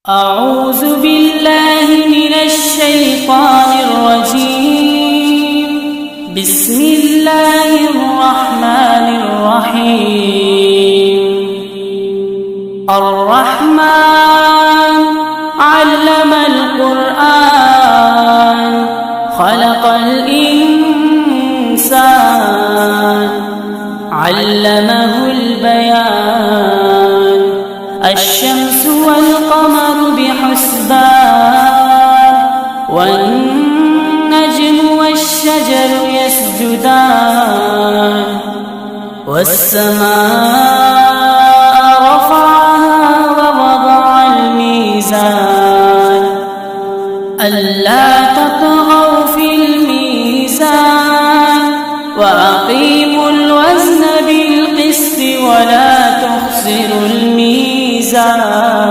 أعوذ بالله من الشيطان الرجيم. بسم الله الرحمن الرحيم. الرحمن علم القرآن خلق الإنسان علمه البيان. الشمس والقمر بحسبان والنجم والشجر يسجدان. والسماء رفعها ووضع الميزان ألا تطغوا في الميزان وأقيموا الوزن بالقسط ولا تخسروا الميزان.